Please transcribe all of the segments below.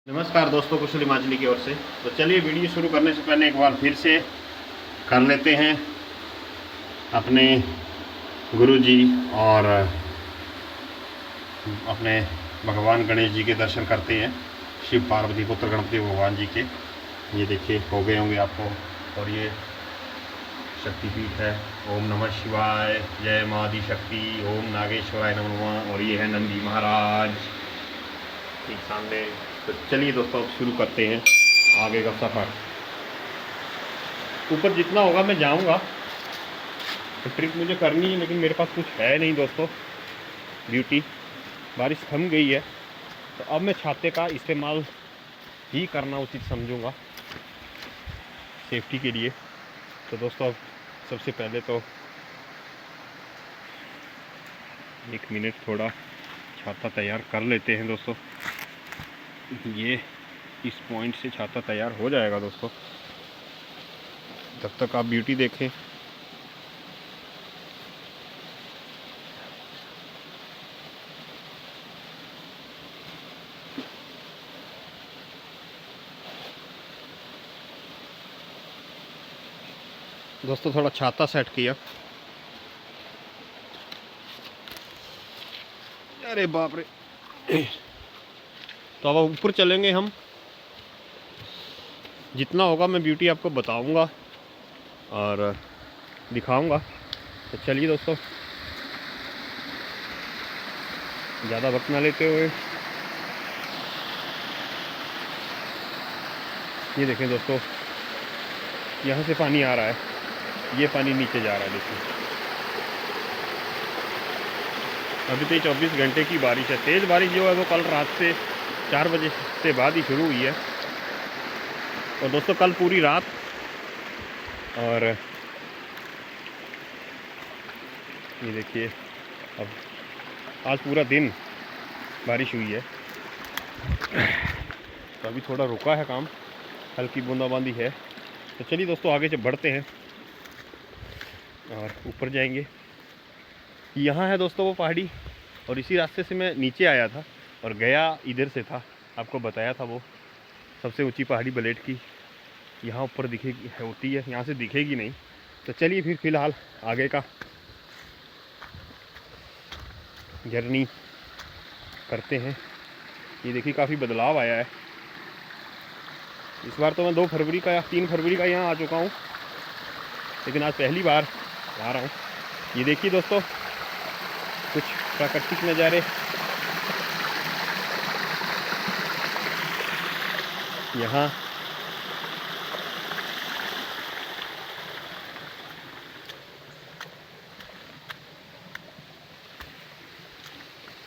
नमस्कार दोस्तों, कुशल हिमाचली की ओर से। तो चलिए वीडियो शुरू करने से पहले एक बार फिर से कर लेते हैं अपने गुरु जी और अपने भगवान गणेश जी के दर्शन करते हैं। शिव पार्वती पुत्र गणपति भगवान जी के ये देखिए हो गए होंगे आपको। और ये शक्तिपीठ है। ओम नमः शिवाय, जय माँ आदि शक्ति, ओम नागेश्वराय नमः। और ये है नंदी महाराज ठीक सामने। तो चलिए दोस्तों अब शुरू करते हैं आगे का सफ़र। ऊपर जितना होगा मैं जाऊंगा, तो ट्रिप मुझे करनी है, लेकिन मेरे पास कुछ है नहीं दोस्तों। ब्यूटी बारिश थम गई है, तो अब मैं छाते का इस्तेमाल ही करना उचित समझूंगा सेफ्टी के लिए। तो दोस्तों अब सबसे पहले तो 1 मिनट थोड़ा छाता तैयार कर लेते हैं दोस्तों। ये इस पॉइंट से छाता तैयार हो जाएगा दोस्तों। तब तक आप ब्यूटी देखें। दोस्तों थोड़ा छाता सेट किया। अरे बाप रे। तो अब ऊपर चलेंगे हम। जितना होगा मैं ब्यूटी आपको बताऊंगा और दिखाऊंगा। तो चलिए दोस्तों, ज़्यादा वक्त ना लेते हुए ये देखें दोस्तों, यहाँ से पानी आ रहा है, ये पानी नीचे जा रहा है। देखिए अभी तो 24 घंटे की बारिश है। तेज़ बारिश जो है वो कल रात से 4 बजे से बाद ही शुरू हुई है। और दोस्तों कल पूरी रात और ये देखिए अब आज पूरा दिन बारिश हुई है। तो अभी थोड़ा रुका है काम, हल्की बूंदाबांदी है। तो चलिए दोस्तों आगे से बढ़ते हैं और ऊपर जाएंगे। यहाँ है दोस्तों वो पहाड़ी, और इसी रास्ते से मैं नीचे आया था और गया इधर से था। आपको बताया था वो सबसे ऊंची पहाड़ी ब्लेड की यहाँ ऊपर दिखेगी होती है, यहाँ से दिखेगी नहीं। तो चलिए फिर फ़िलहाल आगे का जर्नी करते हैं। ये देखिए काफ़ी बदलाव आया है इस बार। तो मैं 2 फरवरी का या 3 फरवरी का यहाँ आ चुका हूँ, लेकिन आज पहली बार आ रहा हूँ। ये देखिए दोस्तों कुछ प्राकृतिक नज़ारे यहाँ।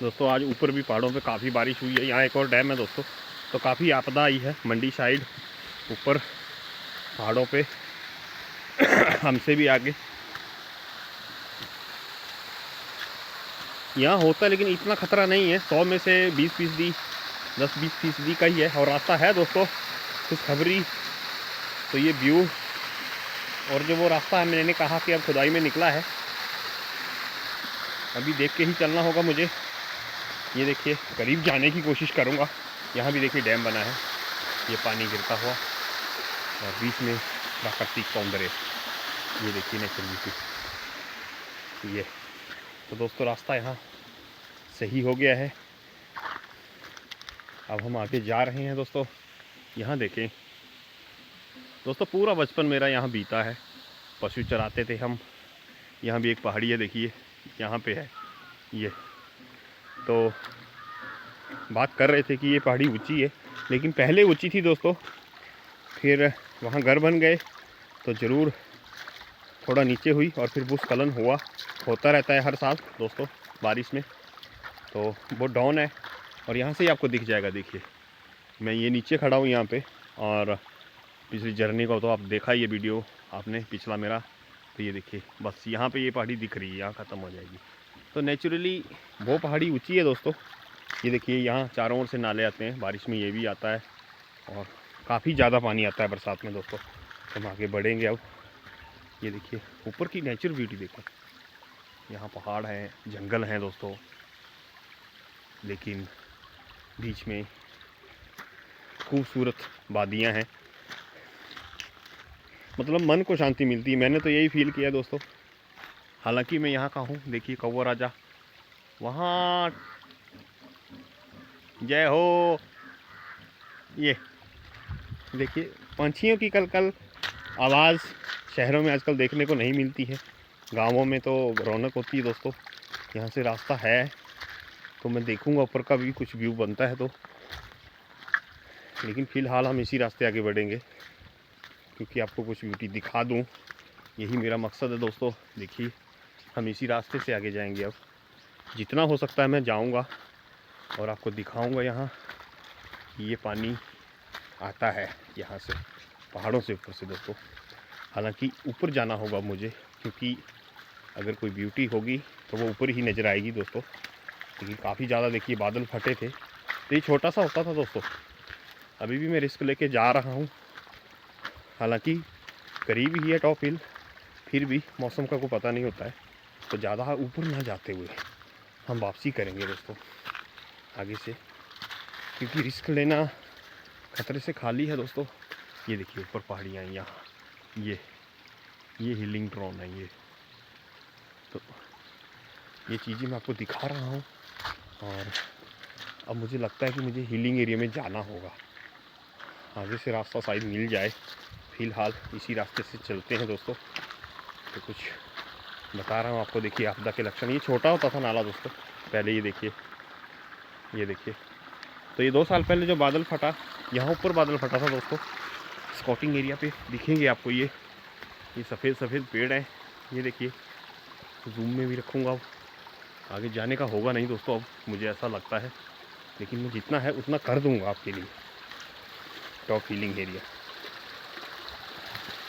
दोस्तों आज ऊपर भी पहाड़ों पे काफ़ी बारिश हुई है। यहाँ एक और डैम है दोस्तों, तो काफ़ी आपदा आई है मंडी साइड ऊपर पहाड़ों पे हमसे भी आगे। यहाँ होता है लेकिन इतना ख़तरा नहीं है। 100 में से 20%, 10-20% का ही है। और रास्ता है दोस्तों खुशखबरी। तो ये व्यू और जो वो रास्ता है, मैंने कहा कि अब खुदाई में निकला है, अभी देख के ही चलना होगा मुझे। ये देखिए करीब जाने की कोशिश करूँगा। यहाँ भी देखिए डैम बना है, ये पानी गिरता हुआ, और बीच में प्राकृतिक सौंदर्य। ये देखिए नेचर ब्यूटी। ये तो दोस्तों रास्ता यहाँ सही हो गया है। अब हम आगे जा रहे हैं दोस्तों। यहाँ देखें दोस्तों, पूरा बचपन मेरा यहाँ बीता है। पशु चराते थे हम। यहाँ भी एक पहाड़ी है देखिए, यहाँ पे है ये। तो बात कर रहे थे कि ये पहाड़ी ऊंची है, लेकिन पहले ऊंची थी दोस्तों, फिर वहाँ घर बन गए तो ज़रूर थोड़ा नीचे हुई, और फिर भूस्खलन होता रहता है हर साल दोस्तों बारिश में। तो वो डाउन है, और यहाँ से ही आपको दिख जाएगा। देखिए मैं ये नीचे खड़ा हूँ यहाँ पे, और पिछली जर्नी को तो आप देखा ही है वीडियो आपने पिछला मेरा। तो ये देखिए बस यहाँ पे ये पहाड़ी दिख रही है, यहाँ ख़त्म हो जाएगी। तो नेचुरली वो पहाड़ी ऊंची है दोस्तों। ये देखिए यहाँ चारों ओर से नाले आते हैं, बारिश में ये भी आता है, और काफ़ी ज़्यादा पानी आता है बरसात में दोस्तों। तो हम आगे बढ़ेंगे अब। ये देखिए ऊपर की नेचर ब्यूटी देखो। यहाँ पहाड़ हैं, जंगल हैं दोस्तों, लेकिन बीच में खूबसूरत वादियाँ हैं, मतलब मन को शांति मिलती है। मैंने तो यही फील किया दोस्तों। हालांकि मैं यहाँ का हूँ, देखिए कौवा राजा वहाँ, जय हो। ये देखिए पंछियों की कलकल आवाज़ शहरों में आजकल देखने को नहीं मिलती है, गांवों में तो रौनक होती है दोस्तों। यहाँ से रास्ता है तो मैं देखूँगा ऊपर का भी कुछ व्यू बनता है तो, लेकिन फ़िलहाल हम इसी रास्ते आगे बढ़ेंगे क्योंकि आपको कुछ ब्यूटी दिखा दूँ, यही मेरा मकसद है दोस्तों। देखिए हम इसी रास्ते से आगे जाएंगे, अब जितना हो सकता है मैं जाऊँगा और आपको दिखाऊँगा। यहाँ ये पानी आता है यहाँ से, पहाड़ों से ऊपर से दोस्तों। हालांकि ऊपर जाना होगा मुझे, क्योंकि अगर कोई ब्यूटी होगी तो वो ऊपर ही नज़र आएगी दोस्तों। लेकिन काफ़ी ज़्यादा देखिए बादल फटे थे, तो ये छोटा सा होता था दोस्तों। अभी भी मैं रिस्क लेके जा रहा हूँ, हालांकि करीब ही है टॉप हिल, फिर भी मौसम का कोई पता नहीं होता है, तो ज़्यादा ऊपर ना जाते हुए हम वापसी करेंगे दोस्तों आगे से, क्योंकि रिस्क लेना खतरे से खाली है दोस्तों। ये देखिए ऊपर पहाड़ियाँ हैं यहाँ, ये हीलिंग ड्रोन है ये, तो ये चीज़ें मैं आपको दिखा रहा हूँ। और अब मुझे लगता है कि मुझे हीलिंग एरिया में जाना होगा, आगे से रास्ता शायद मिल जाए। फ़िलहाल इसी रास्ते से चलते हैं दोस्तों। तो कुछ बता रहा हूँ आपको, देखिए आपदा के लक्षण। ये छोटा होता था नाला दोस्तों पहले, ये देखिए, ये देखिए। तो ये 2 साल पहले जो बादल फटा, यहाँ ऊपर बादल फटा था दोस्तों, स्काउटिंग एरिया पे दिखेंगे आपको ये सफ़ेद सफ़ेद पेड़ हैं, ये देखिए। जूम में भी रखूँगा, अब आगे जाने का होगा नहीं दोस्तों अब मुझे ऐसा लगता है, लेकिन मैं जितना है उतना कर दूँगा आपके लिए। टॉप हीलिंग एरिया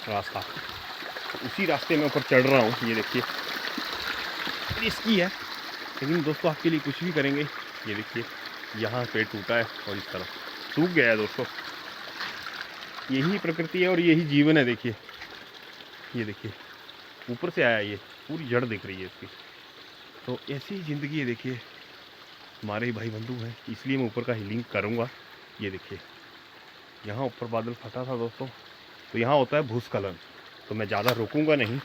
रास्ता, उसी रास्ते में ऊपर चढ़ रहा हूँ, ये देखिए। रिस्की है लेकिन दोस्तों आपके लिए कुछ भी करेंगे। ये देखिए यहाँ पेड़ टूटा है और इस तरफ सूख गया है दोस्तों। यही प्रकृति है और यही जीवन है। देखिए ये देखिए ऊपर से आया, ये पूरी जड़ दिख रही है इसकी। तो ऐसी ही ज़िंदगी है। देखिए हमारे भाई बंधु हैं, इसलिए मैं ऊपर का हीलिंग करूँगा। ये देखिए यहाँ ऊपर बादल फटा था दोस्तों, तो यहाँ होता है भूस्खलन, तो मैं ज़्यादा रुकूँगा नहीं,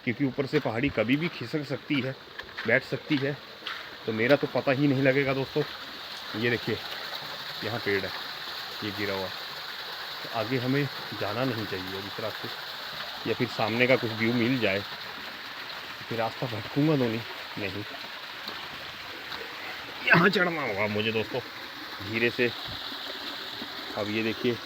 क्योंकि ऊपर से पहाड़ी कभी भी खिसक सकती है, बैठ सकती है, तो मेरा तो पता ही नहीं लगेगा दोस्तों। ये देखिए यहाँ पेड़ है, ये गिरा हुआ, तो आगे हमें जाना नहीं चाहिए इस रास्ते, या फिर सामने का कुछ व्यू मिल जाए, फिर रास्ता भटकूँगा तो नहीं। यहाँ चढ़ना होगा मुझे दोस्तों धीरे से। अब ये देखिए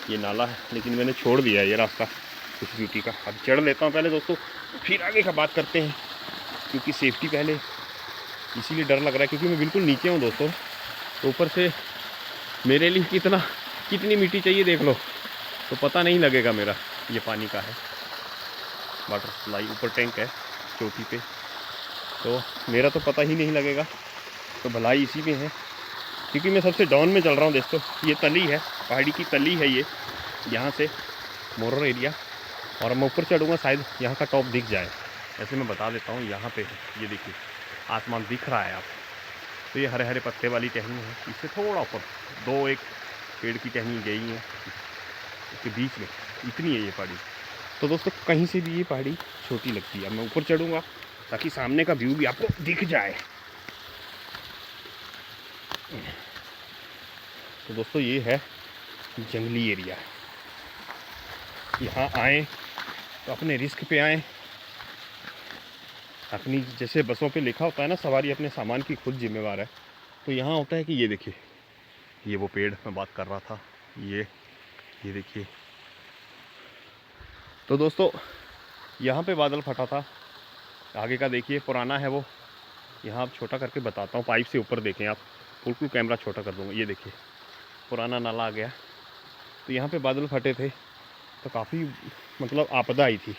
ये नाला है, लेकिन मैंने छोड़ दिया है ये रास्ता कुछ ब्यूटी का। अब चढ़ लेता हूँ पहले दोस्तों, फिर आगे का बात करते हैं, क्योंकि सेफ्टी पहले, इसीलिए डर लग रहा है क्योंकि मैं बिल्कुल नीचे हूँ दोस्तों। तो ऊपर से मेरे लिए कितनी मिट्टी चाहिए देख लो, तो पता नहीं लगेगा मेरा। ये पानी का है, वाटर सप्लाई, ऊपर टैंक है चोटी पे, तो मेरा तो पता ही नहीं लगेगा। तो भलाई इसी में है, क्योंकि मैं सबसे डाउन में चल रहा हूँ दोस्तों। ये तली है, पहाड़ी की तली है ये, यहाँ से मोरर एरिया, और मैं ऊपर चढ़ूँगा शायद यहाँ का टॉप दिख जाए। ऐसे मैं बता देता हूँ, यहाँ पे है, ये देखिए आसमान दिख रहा है आप। तो ये हरे हरे पत्ते वाली टहनी है, इससे थोड़ा ऊपर 2-1 पेड़ की टहनी गई है, इसके बीच में इतनी है ये पहाड़ी। तो दोस्तों कहीं से भी ये पहाड़ी छोटी लगती है। अब मैं ऊपर चढ़ूँगा ताकि सामने का व्यू भी आपको दिख जाए। तो दोस्तों ये है जंगली एरिया, यहाँ आएँ तो अपने रिस्क पे आएँ। अपनी जैसे बसों पे लिखा होता है ना, सवारी अपने सामान की खुद जिम्मेवार है, तो यहाँ होता है कि ये देखिए ये वो पेड़ मैं बात कर रहा था, ये देखिए। तो दोस्तों यहाँ पे बादल फटा था, आगे का देखिए पुराना है वो। यहाँ आप छोटा करके बताता हूँ, पाइप से ऊपर देखें आप, बिल्कुल कैमरा छोटा कर दूँगा। ये देखिए पुराना नाला आ गया। तो यहाँ पे बादल फटे थे तो काफ़ी मतलब आपदा आई थी,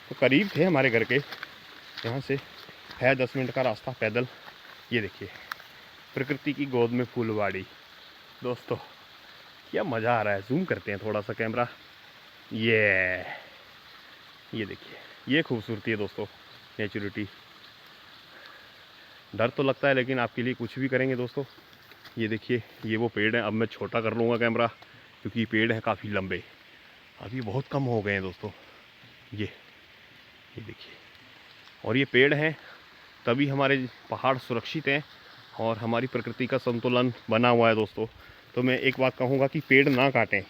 तो करीब थे हमारे घर के, यहाँ से है 10 मिनट का रास्ता पैदल। ये देखिए प्रकृति की गोद में फूलवाड़ी। दोस्तों क्या मज़ा आ रहा है, जूम करते हैं थोड़ा सा कैमरा। ये देखिए ये खूबसूरती है दोस्तों, नेचुरिटी। डर तो लगता है लेकिन आपके लिए कुछ भी करेंगे दोस्तों। ये देखिए, ये वो पेड़ है। अब मैं छोटा कर लूँगा कैमरा क्योंकि पेड़ है काफ़ी लंबे, अभी बहुत कम हो गए हैं दोस्तों। ये देखिए, और ये पेड़ हैं तभी हमारे पहाड़ सुरक्षित हैं और हमारी प्रकृति का संतुलन बना हुआ है दोस्तों। तो मैं एक बात कहूँगा कि पेड़ ना काटें,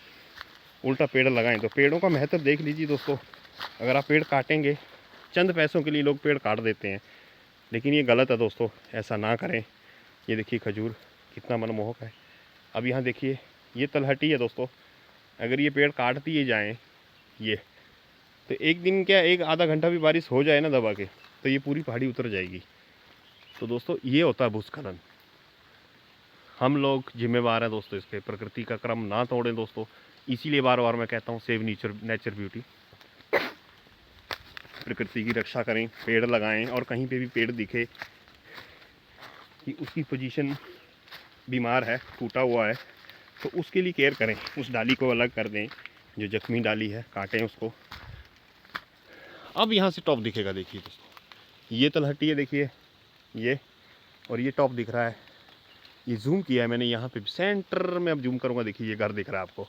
उल्टा पेड़ लगाएं। तो पेड़ों का महत्व देख लीजिए दोस्तों। अगर आप पेड़ काटेंगे, चंद पैसों के लिए लोग पेड़ काट देते हैं, लेकिन ये गलत है दोस्तों, ऐसा ना करें। ये देखिए खजूर कितना मनमोहक है। अब यहाँ देखिए, ये तलहटी है दोस्तों। अगर ये पेड़ काट दिए जाएँ ये, तो एक दिन क्या, एक आधा घंटा भी बारिश हो जाए ना दबा के, तो ये पूरी पहाड़ी उतर जाएगी। तो दोस्तों ये होता है भूस्खलन। हम लोग जिम्मेवार हैं दोस्तों इसके। प्रकृति का क्रम ना तोड़ें दोस्तों। इसीलिए बार बार मैं कहता हूँ सेव नेचर ब्यूटी। प्रकृति की रक्षा करें, पेड़ लगाएं, और कहीं पे भी पेड़ दिखे कि उसकी पोजीशन बीमार है, टूटा हुआ है, तो उसके लिए केयर करें। उस डाली को अलग कर दें, जो जख्मी डाली है काटें उसको। अब यहाँ से टॉप दिखेगा, देखिए दोस्तों, ये तलहटी है देखिए ये, और ये टॉप दिख रहा है। ये जूम किया है मैंने यहाँ पे सेंटर में। अब जूम करूँगा, देखिए ये घर दिख रहा है आपको।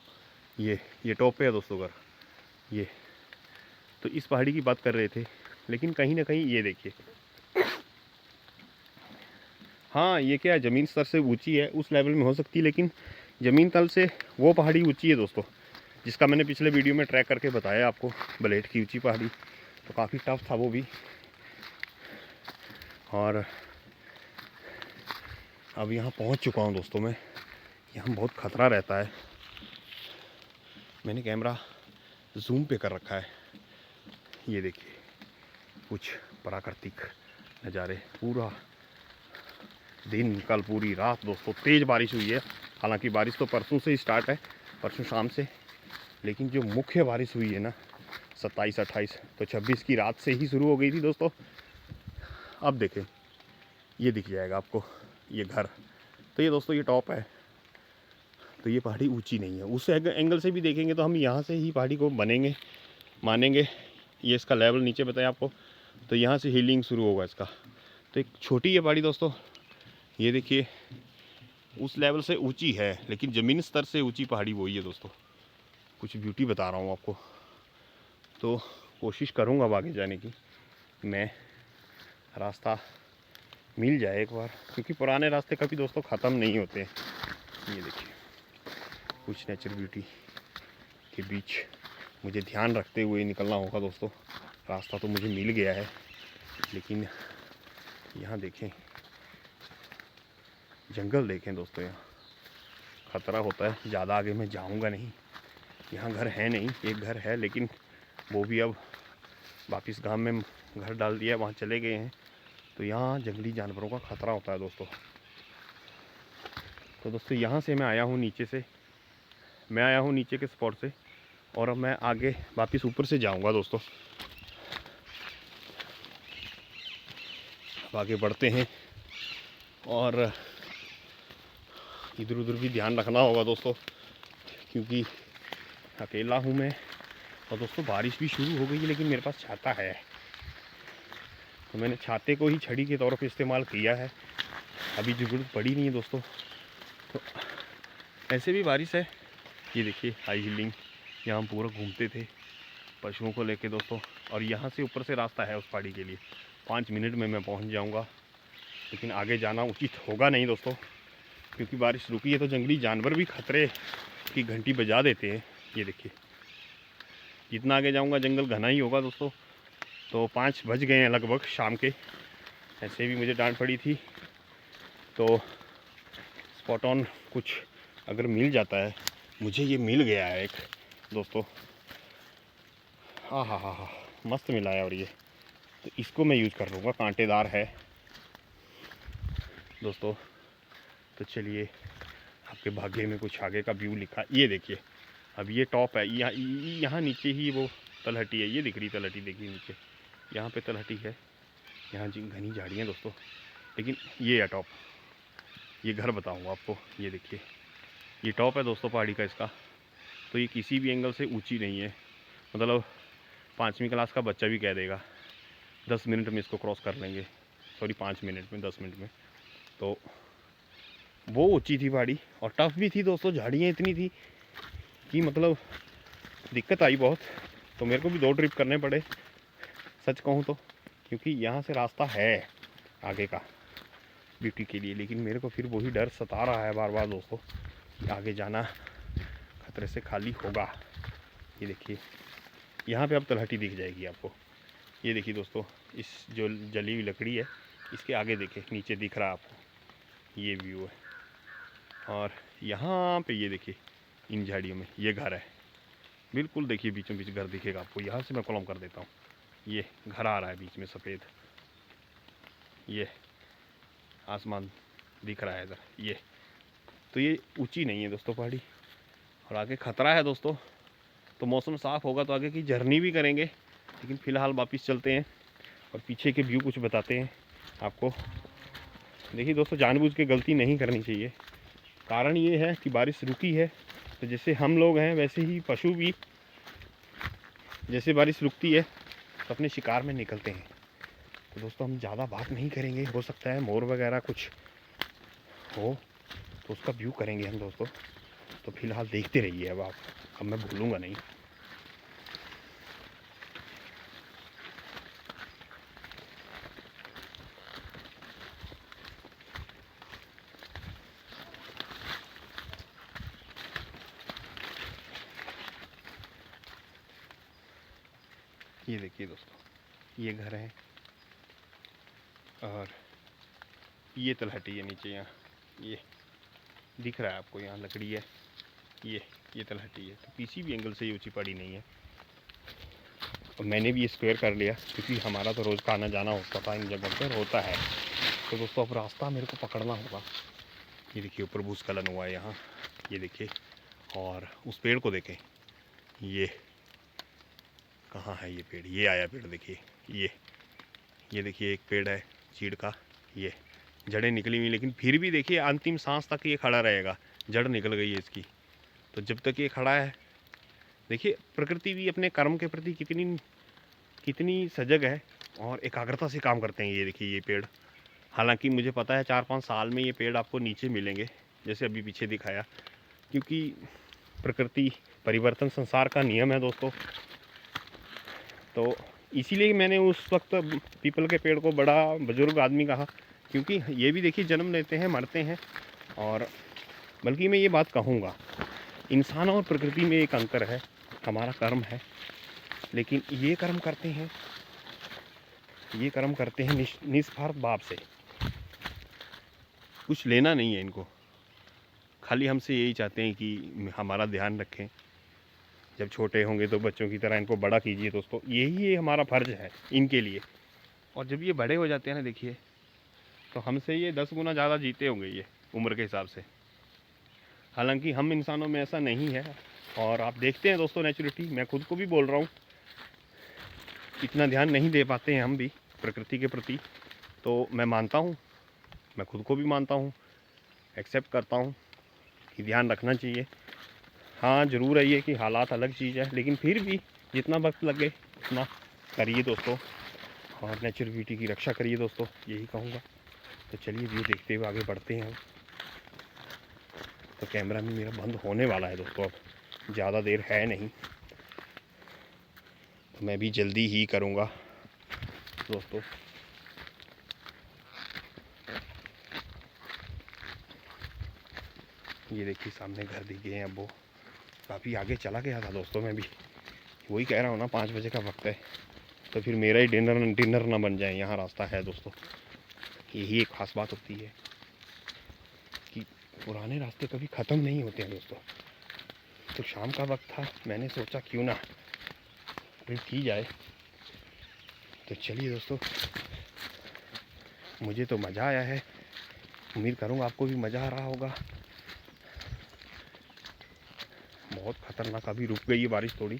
ये टॉप पे है दोस्तों घर। ये तो इस पहाड़ी की बात कर रहे थे, लेकिन कहीं ना कहीं ये देखिए, हाँ ये क्या है, ज़मीन स्तर से ऊंची है, उस लेवल में हो सकती है, लेकिन ज़मीन तल से वो पहाड़ी ऊंची है दोस्तों, जिसका मैंने पिछले वीडियो में ट्रैक करके बताया आपको। ब्लेड की ऊंची पहाड़ी, तो काफ़ी टफ था वो भी। और अब यहाँ पहुँच चुका हूँ दोस्तों मैं। यहाँ बहुत ख़तरा रहता है। मैंने कैमरा जूम पे कर रखा है। ये देखिए कुछ प्राकृतिक नज़ारे, पूरा दिन, कल पूरी रात दोस्तों तेज़ बारिश हुई है। हालांकि बारिश तो परसों से ही स्टार्ट है, परसों शाम से, लेकिन जो मुख्य बारिश हुई है ना 27, 28, तो 26 की रात से ही शुरू हो गई थी दोस्तों। अब देखें, ये दिख जाएगा आपको ये घर। तो ये दोस्तों ये टॉप है। तो ये पहाड़ी ऊंची नहीं है। उस एंगल से भी देखेंगे तो हम यहाँ से ही पहाड़ी को मानेंगे। ये इसका लेवल नीचे बताया आपको, तो यहाँ से हीलिंग शुरू होगा इसका। तो एक छोटी है पहाड़ी दोस्तों, ये देखिए उस लेवल से ऊंची है, लेकिन ज़मीन स्तर से ऊंची पहाड़ी वही है दोस्तों। कुछ ब्यूटी बता रहा हूँ आपको। तो कोशिश करूँगा अब आगे जाने की, मैं रास्ता मिल जाए एक बार, क्योंकि पुराने रास्ते कभी दोस्तों ख़त्म नहीं होते। ये देखिए कुछ नेचर ब्यूटी के बीच मुझे ध्यान रखते हुए निकलना होगा दोस्तों। रास्ता तो मुझे मिल गया है, लेकिन यहाँ देखें, जंगल देखें दोस्तों, यहाँ ख़तरा होता है। ज़्यादा आगे मैं जाऊँगा नहीं। यहाँ घर है नहीं, एक घर है, लेकिन वो भी अब वापस गांव में घर डाल दिया, वहाँ चले गए हैं। तो यहाँ जंगली जानवरों का ख़तरा होता है दोस्तों। तो दोस्तों यहाँ से मैं आया हूँ नीचे के स्पॉट से, और अब मैं आगे वापस ऊपर से जाऊँगा दोस्तों। अब आगे बढ़ते हैं, और इधर उधर भी ध्यान रखना होगा दोस्तों, क्योंकि अकेला हूँ मैं। और दोस्तों बारिश भी शुरू हो गई है, लेकिन मेरे पास छाता है, तो मैंने छाते को ही छड़ी के तौर पे इस्तेमाल किया है। अभी ज़रूरत पड़ी नहीं है दोस्तों। तो ऐसे भी बारिश है। ये देखिए हाई हीलिंग, यहाँ हम पूरा घूमते थे पशुओं को लेके दोस्तों। और यहाँ से ऊपर से रास्ता है उस पहाड़ी के लिए। 5 मिनट में मैं पहुँच जाऊँगा, लेकिन आगे जाना उचित होगा नहीं दोस्तों, क्योंकि बारिश रुकी है तो जंगली जानवर भी खतरे की घंटी बजा देते हैं। ये देखिए, जितना आगे जाऊँगा जंगल घना ही होगा दोस्तों। तो 5 बज गए हैं लगभग शाम के। ऐसे भी मुझे डांट पड़ी थी, तो स्पॉट ऑन कुछ अगर मिल जाता है, मुझे ये मिल गया है एक दोस्तों। हाँ मस्त मिला है। और ये तो इसको मैं यूज़ कर लूँगा, कांटेदार है दोस्तों। तो चलिए, आपके भाग्य में कुछ आगे का व्यू लिखा। ये देखिए, अब ये टॉप है, यहाँ नीचे ही वो तलहटी है। ये दिख रही तलहटी, देखिए नीचे यहाँ पे तलहटी है। यहाँ घनी झाड़ियाँ दोस्तों, लेकिन ये है टॉप। ये घर बताऊँगा आपको। ये देखिए, ये टॉप है दोस्तों पहाड़ी का इसका। तो ये किसी भी एंगल से ऊंची नहीं है, मतलब 5वीं क्लास का बच्चा भी कह देगा 10 मिनट में इसको क्रॉस कर लेंगे। सॉरी 5 मिनट में, 10 मिनट में। तो वो ऊंची थी पहाड़ी और टफ भी थी दोस्तों। झाड़ियाँ इतनी थी कि मतलब दिक्कत आई बहुत। तो मेरे को भी 2 ट्रिप करने पड़े सच कहूँ तो, क्योंकि यहाँ से रास्ता है आगे का ब्यूटी के लिए, लेकिन मेरे को फिर वही डर सता रहा है बार बार दोस्तों कि आगे जाना खतरे से खाली होगा। ये देखिए यहाँ पे अब तलहटी दिख जाएगी आपको। ये देखिए दोस्तों, इस जो जली हुई लकड़ी है इसके आगे देखें, नीचे दिख रहा है आपको, ये व्यू है। और यहाँ पे ये देखिए इन झाड़ियों में ये घर है, बिल्कुल देखिए बीचों बीच घर दिखेगा आपको। यहाँ से मैं कॉलम कर देता हूँ, ये घर आ रहा है बीच में सफ़ेद, ये आसमान दिख रहा है इधर। ये तो ये ऊंची नहीं है दोस्तों पहाड़ी, और आगे खतरा है दोस्तों। तो मौसम साफ़ होगा तो आगे की जर्नी भी करेंगे, लेकिन फ़िलहाल वापस चलते हैं और पीछे के व्यू कुछ बताते हैं आपको। देखिए दोस्तों, जानबूझ के गलती नहीं करनी चाहिए। कारण ये है कि बारिश रुकी है, तो जैसे हम लोग हैं वैसे ही पशु भी, जैसे बारिश रुकती है तो अपने शिकार में निकलते हैं। तो दोस्तों हम ज़्यादा बात नहीं करेंगे, हो सकता है मोर वगैरह कुछ हो तो उसका व्यू करेंगे हम दोस्तों। तो फिलहाल देखते रहिए अब आप, अब मैं भूलूंगा नहीं। ये देखिए दोस्तों, ये घर है और ये तलहटी है नीचे, यहाँ ये दिख रहा है आपको, यहाँ लकड़ी है, ये तलहटी है। तो किसी भी एंगल से ये ऊंची पहाड़ी नहीं है। और मैंने भी ये स्क्वायर कर लिया क्योंकि हमारा तो रोज़ का आना जाना होता था, इन जगहों पर होता है। तो दोस्तों अब रास्ता मेरे को पकड़ना होगा। ये देखिए ऊपर भूस्खलन हुआ है यहाँ, ये देखिए। और उस पेड़ को देखें, ये कहाँ है ये पेड़, ये आया पेड़ देखिए, ये देखिए एक पेड़ है चीड़ का, ये जड़ें निकली हुई, लेकिन फिर भी देखिए अंतिम सांस तक ये खड़ा रहेगा। जड़ निकल गई है इसकी, तो जब तक ये खड़ा है। देखिए प्रकृति भी अपने कर्म के प्रति कितनी सजग है और एकाग्रता से काम करते हैं। ये देखिए ये पेड़, हालांकि मुझे पता है 4-5 साल में ये पेड़ आपको नीचे मिलेंगे, जैसे अभी पीछे दिखाया, क्योंकि प्रकृति परिवर्तन संसार का नियम है दोस्तों। तो इसीलिए मैंने उस वक्त पीपल के पेड़ को बड़ा बुजुर्ग आदमी कहा, क्योंकि ये भी देखिए जन्म लेते हैं, मरते हैं। और बल्कि मैं ये बात कहूँगा, इंसान और प्रकृति में एक अंतर है, हमारा कर्म है, लेकिन ये कर्म करते हैं निस्वार्थ भाव से। कुछ लेना नहीं है इनको, खाली हमसे यही चाहते हैं कि हमारा ध्यान रखें। जब छोटे होंगे तो बच्चों की तरह इनको बड़ा कीजिए दोस्तों, यही हमारा फ़र्ज़ है इनके लिए। और जब ये बड़े हो जाते हैं ना देखिए, तो हमसे ये 10 गुना ज़्यादा जीते होंगे ये उम्र के हिसाब से। हालांकि हम इंसानों में ऐसा नहीं है। और आप देखते हैं दोस्तों नेचुरलिटी, मैं खुद को भी बोल रहा हूँ, इतना ध्यान नहीं दे पाते हैं हम भी प्रकृति के प्रति। तो मैं मानता हूँ, मैं खुद को भी मानता हूँ, एक्सेप्ट करता हूँ कि ध्यान रखना चाहिए। हाँ ज़रूर है ये कि हालात अलग चीज़ है, लेकिन फिर भी जितना वक्त लगे उतना करिए दोस्तों, और नेचर ब्यूटी की रक्षा करिए दोस्तों, यही कहूँगा। तो चलिए व्यू देखते हुए आगे बढ़ते हैं हम। तो कैमरा भी मेरा बंद होने वाला है दोस्तों, अब ज़्यादा देर है नहीं, तो मैं भी जल्दी ही करूँगा दोस्तों। ये देखिए सामने घर दिख गए हैं। अब वो काफ़ी आगे चला गया था दोस्तों, मैं भी वही कह रहा हूँ ना, 5 बजे का वक्त है, तो फिर मेरा ही डिनर ना बन जाए। यहाँ रास्ता है दोस्तों, यही एक ख़ास बात होती है कि पुराने रास्ते कभी ख़त्म नहीं होते हैं दोस्तों। तो शाम का वक्त था, मैंने सोचा क्यों ना ट्रिप की जाए। तो चलिए दोस्तों, मुझे तो मज़ा आया है, उम्मीद करूँगा आपको भी मज़ा आ रहा होगा। बहुत ख़तरनाक, अभी रुक गई है बारिश थोड़ी,